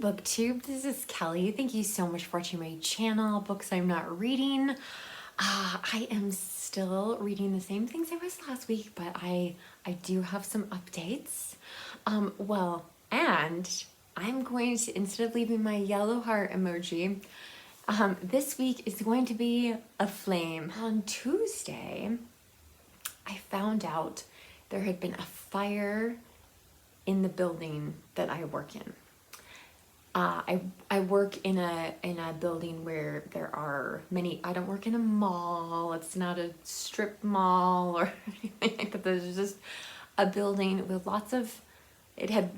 Booktube, this is Kelly. Thank you so much for watching my channel, Books I'm Not Reading. I am still reading the same things I was last week, but I do have some updates. And I'm going to, instead of leaving my yellow heart emoji, this week is going to be a flame. On Tuesday, I found out there had been a fire in the building that I work in. I work in a building where there are many. I don't work in a mall. It's not a strip mall or anything like that. There's just a building with lots of. It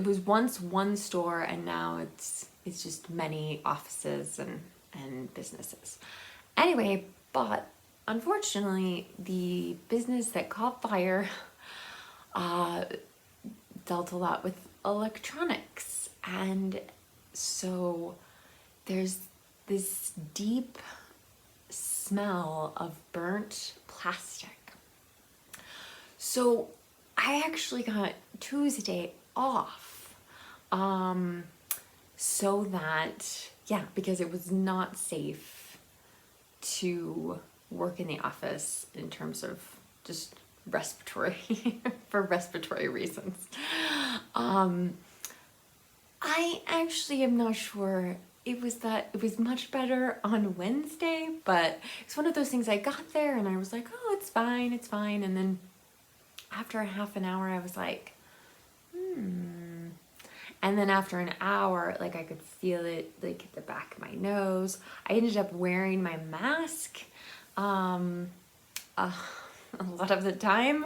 was once one store, and now it's just many offices and businesses. Anyway, but unfortunately, the business that caught fire dealt a lot with electronics, and so there's this deep smell of burnt plastic. So I actually got Tuesday off, so that, because it was not safe to work in the office in terms of just respiratory, for respiratory reasons. I actually am not sure. It was much better on Wednesday, but it's one of those things. I got there and I was like, oh, it's fine. And then after a half an hour, I was like, And then after an hour, like I could feel it like at the back of my nose. I ended up wearing my mask a lot of the time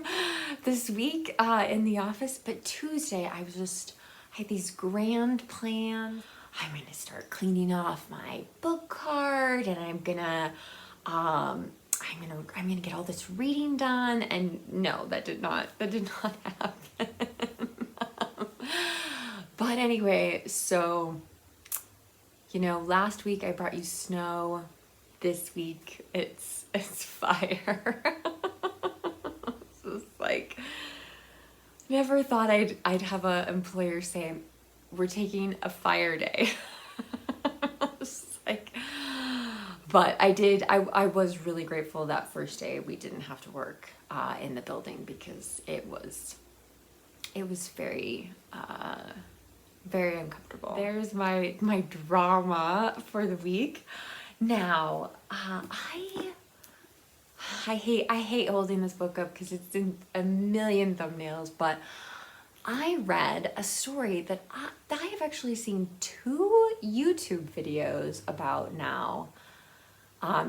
this week in the office. But Tuesday, I had these grand plans. I'm gonna start cleaning off my book card, and I'm gonna get all this reading done. And no, that did not happen. But anyway, so last week I brought you snow. This week it's fire. It's like, never thought I'd have an employer say, we're taking a fire day. But I was really grateful that first day we didn't have to work in the building, because it was very very uncomfortable. There's my drama for the week. Now, I hate holding this book up because it's in a million thumbnails, but I read a story that I have actually seen 2 YouTube videos about now,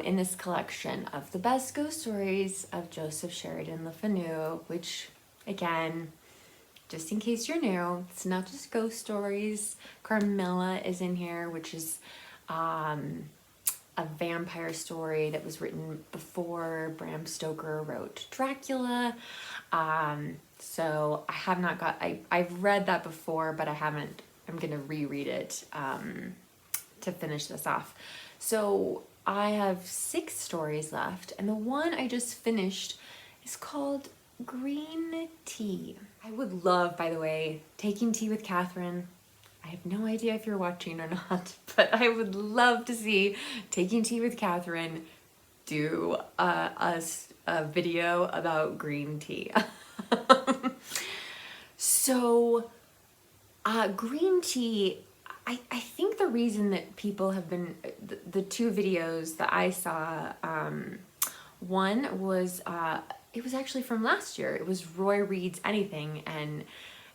in this collection of the best ghost stories of Joseph Sheridan the Fanu, which, again, just in case you're new, it's not just ghost stories. Carmilla is in here, which is a vampire story that was written before Bram Stoker wrote Dracula. So I have not I've read that before, but I haven't. I'm gonna reread it to finish this off. So I have 6 stories left, and the one I just finished is called Green Tea. I would love, by the way, Taking Tea with Catherine. I have no idea if you're watching or not, but I would love to see Taking Tea with Catherine do a video about green tea. So, green tea, I think the reason that people have been, the 2 videos that I saw, one was, it was actually from last year. It was Roy Reads Anything, and it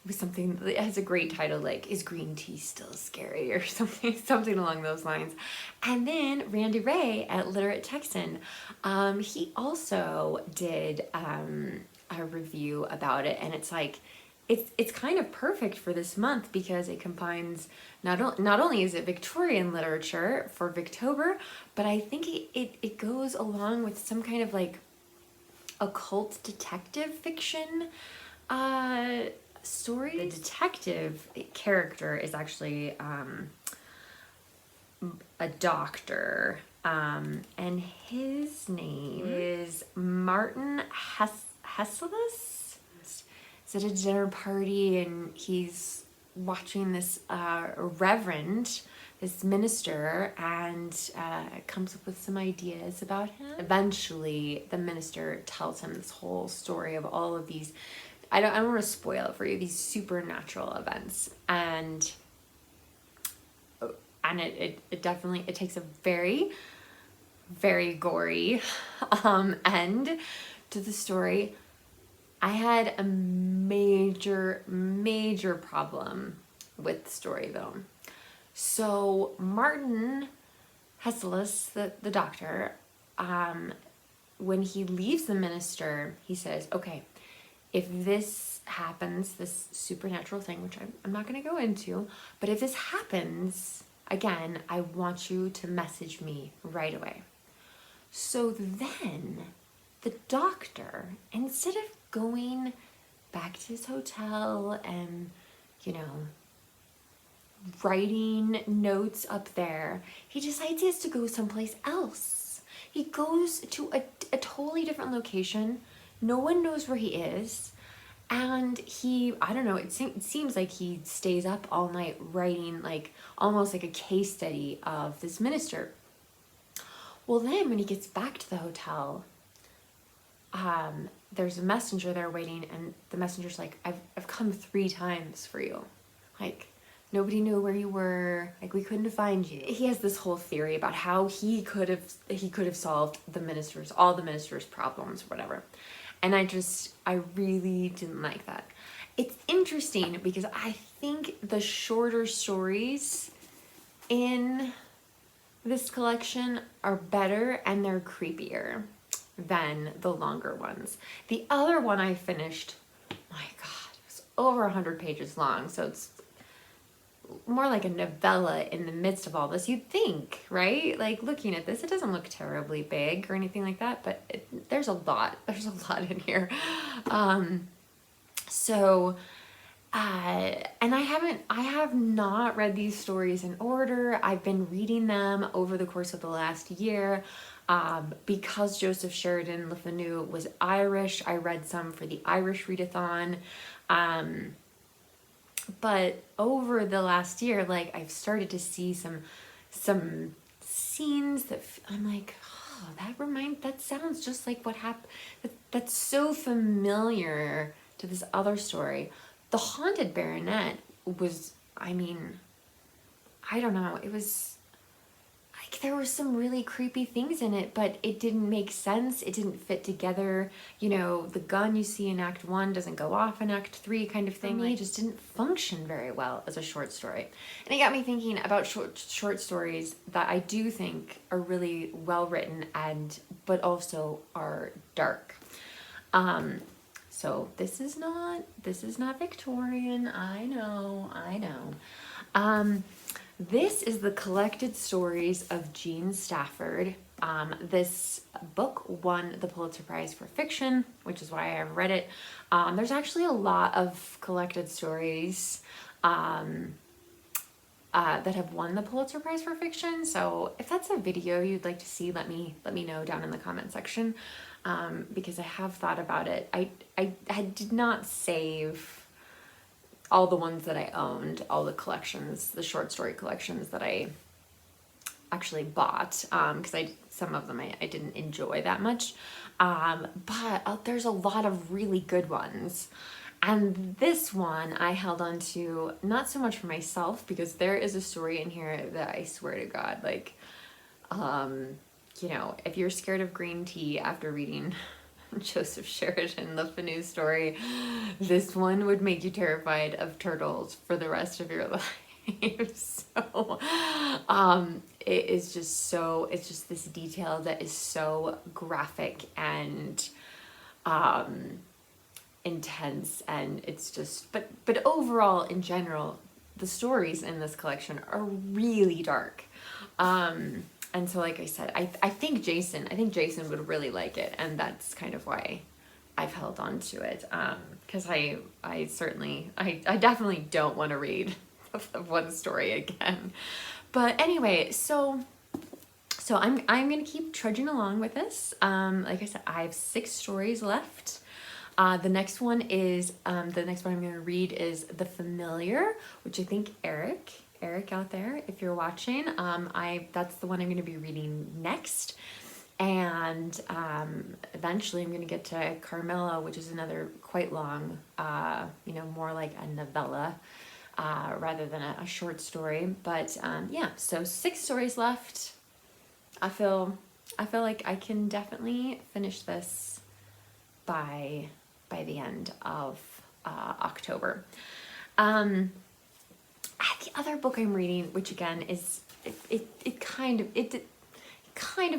was something that has a great title, like, Is Green Tea Still Scary? Or something along those lines. And then Randy Ray at Literate Texan, he also did a review about it, and it's like, it's kind of perfect for this month, because it combines, not only is it Victorian literature for Victober, but I think it goes along with some kind of like occult detective fiction story. The detective character is actually a doctor, and his name is Martin Hesselus. Is at a dinner party, and he's watching this reverend, this minister, and comes up with some ideas about him. Eventually, the minister tells him this whole story of all of these, I don't want to spoil it for you, these supernatural events. And it definitely, it takes a very, very gory end to the story. I had a major problem with the story though. So Martin Hesselus, the doctor, when he leaves the minister, he says, okay, if this happens, this supernatural thing, which I'm not going to go into, but if this happens again, I want you to message me right away. So then the doctor, instead of going back to his hotel and, you know, writing notes up there, he decides he has to go someplace else. He goes to a totally different location. No one knows where he is. And he, I don't know, it seems like he stays up all night writing, like almost like a case study of this minister. Well, then when he gets back to the hotel, there's a messenger there waiting, and the messenger's like, I've come 3 times for you. Like, nobody knew where you were. Like, we couldn't find you. He has this whole theory about how he could have solved all the minister's problems, or whatever. And I really didn't like that. It's interesting because I think the shorter stories in this collection are better and they're creepier than the longer ones. The other one I finished, my God, it was over 100 pages long. So it's more like a novella in the midst of all this, you'd think, right? Like, looking at this, it doesn't look terribly big or anything like that, but there's a lot in here. And I have not read these stories in order. I've been reading them over the course of the last year. Because Joseph Sheridan Le Fanu was Irish, I read some for the Irish readathon. But over the last year, like, I've started to see some scenes that I'm like, oh, that sounds just like what happened. That's so familiar to this other story. The Haunted Baronet was, I mean, I don't know, it was like there were some really creepy things in it, but it didn't make sense. It didn't fit together. You know, the gun you see in Act 1 doesn't go off in Act 3 kind of thing. It just didn't function very well as a short story. And it got me thinking about short stories that I do think are really well written but also are dark. So this is not Victorian. I know. This is the collected stories of Jean Stafford. This book won the Pulitzer Prize for fiction, which is why I've read it. There's actually a lot of collected stories that have won the Pulitzer Prize for fiction. So if that's a video you'd like to see, let me know down in the comment section, because I have thought about it. I did not save all the ones that I owned, all the collections, the short story collections that I actually bought, because some of them I didn't enjoy that much, but there's a lot of really good ones. And this one I held on to, not so much for myself, because there is a story in here that I swear to God, like, you know, if you're scared of green tea after reading Joseph Sheridan Le Fanu story, this one would make you terrified of turtles for the rest of your life. So it's just this detail that is so graphic and intense, and it's just, but overall, in general, the stories in this collection are really dark. And so, like I said, I think Jason would really like it, and that's kind of why I've held on to it. Because I definitely don't want to read one story again. But anyway, so I'm gonna keep trudging along with this. Like I said, I have 6 stories left. The next one I'm going to read is The Familiar, which I think Eric out there, if you're watching, that's the one I'm going to be reading next. And eventually I'm going to get to Carmilla, which is another quite long, more like a novella rather than a short story. But yeah, so 6 stories left. I feel like I can definitely finish this by the end of October. The other book I'm reading, which again is it kind of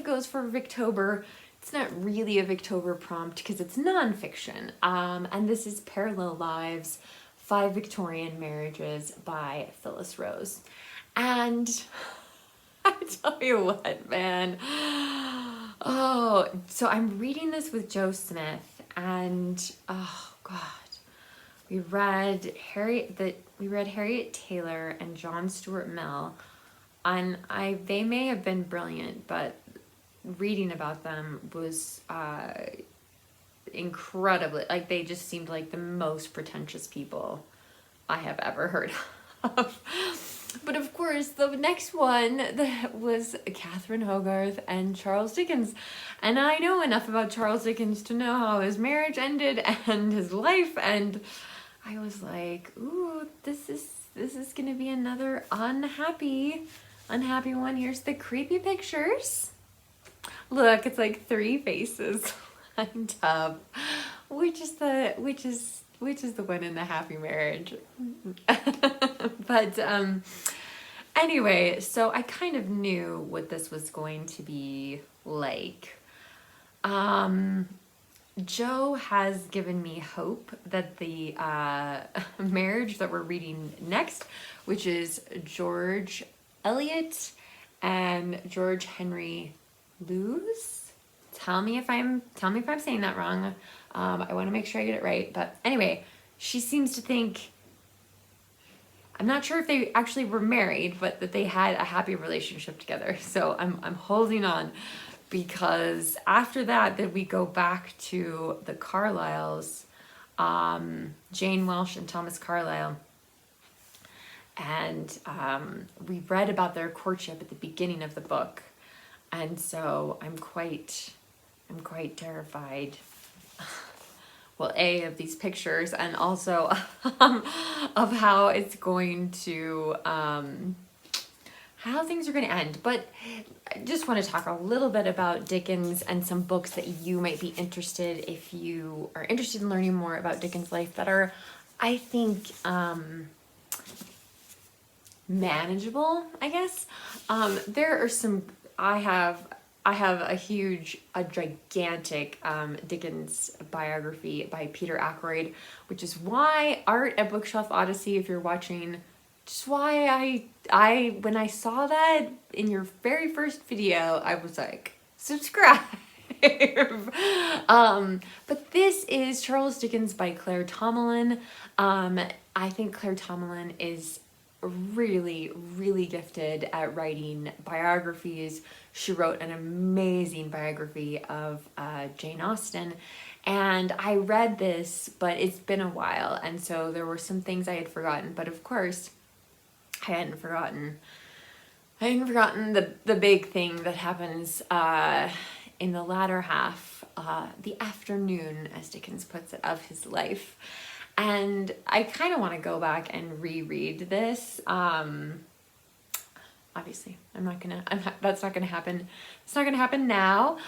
goes for victober. It's not really a victober prompt because it's nonfiction. And this is Parallel Lives: 5 Victorian Marriages by Phyllis Rose. And I tell you what, man. Oh, so I'm reading this with Joe Smith, and oh God, we read Harriet Taylor and John Stuart Mill, and they may have been brilliant, but reading about them was incredibly, like, they just seemed like the most pretentious people I have ever heard of. But of course, the next one that was Catherine Hogarth and Charles Dickens. And I know enough about Charles Dickens to know how his marriage ended and his life. And I was like, ooh, this is going to be another unhappy one. Here's the creepy pictures. Look, it's like 3 faces lined up. Which is the one in the happy marriage? But anyway, so I kind of knew what this was going to be like. Joe has given me hope that the marriage that we're reading next, which is George Eliot and George Henry Lewes. Tell me if I'm saying that wrong. I want to make sure I get it right. But anyway, she seems to think, I'm not sure if they actually were married, but that they had a happy relationship together. So I'm holding on, because after that, then we go back to the Carlyles, Jane Welsh and Thomas Carlyle. And we read about their courtship at the beginning of the book. And so I'm quite terrified. Well, of these pictures, and also of how it's going to, how things are going to end. But I just want to talk a little bit about Dickens and some books that you might be interested, if you are interested in learning more about Dickens' life, that are, I think, manageable, I guess. There are some, I have a gigantic Dickens biography by Peter Ackroyd, which is why Art at Bookshelf Odyssey, if you're watching, just why I when I saw that in your very first video, I was like, subscribe. But this is Charles Dickens by Claire Tomalin. I think Claire Tomalin is really, really gifted at writing biographies. She wrote an amazing biography of Jane Austen, and I read this, but it's been a while, and so there were some things I had forgotten. But of course, I hadn't forgotten the big thing that happens in the latter half, the afternoon, as Dickens puts it, of his life. And I kind of want to go back and reread this. Obviously, that's not gonna happen. It's not gonna happen now.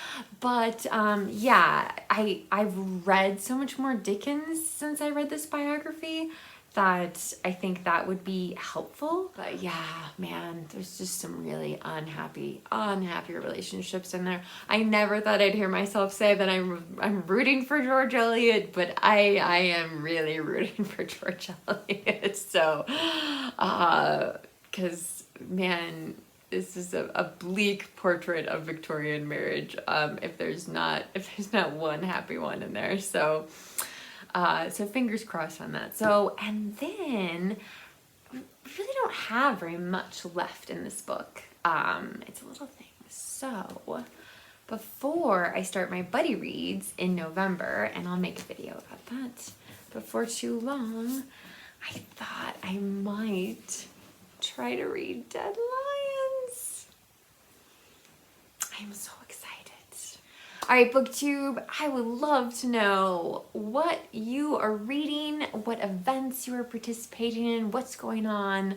But yeah, I've read so much more Dickens since I read this biography that I think that would be helpful. But yeah, man, there's just some really unhappy relationships in there. I never thought I'd hear myself say that I'm rooting for George Eliot, but I am really rooting for George Eliot. So, because man, this is a bleak portrait of Victorian marriage. If there's not one happy one in there, so fingers crossed on that. So, and then we really don't have very much left in this book. It's a little thing. So before I start my buddy reads in November, and I'll make a video about that before too long. I thought I might try to read Dead Lions. I'm so excited. All right, Booktube, I would love to know what you are reading, what events you are participating in, what's going on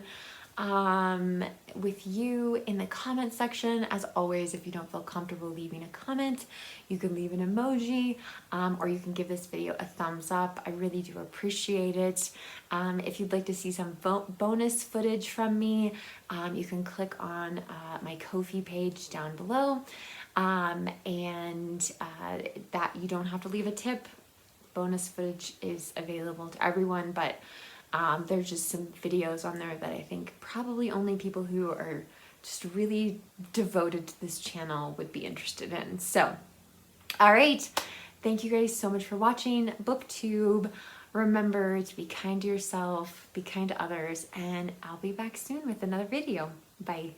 with you in the comment section. As always, if you don't feel comfortable leaving a comment, you can leave an emoji, or you can give this video a thumbs up. I really do appreciate it. If you'd like to see some bonus footage from me, you can click on my Ko-fi page down below, and that you don't have to leave a tip. Bonus footage is available to everyone, but there's just some videos on there that I think probably only people who are just really devoted to this channel would be interested in. So, all right. Thank you guys so much for watching Booktube. Remember to be kind to yourself, be kind to others, and I'll be back soon with another video. Bye.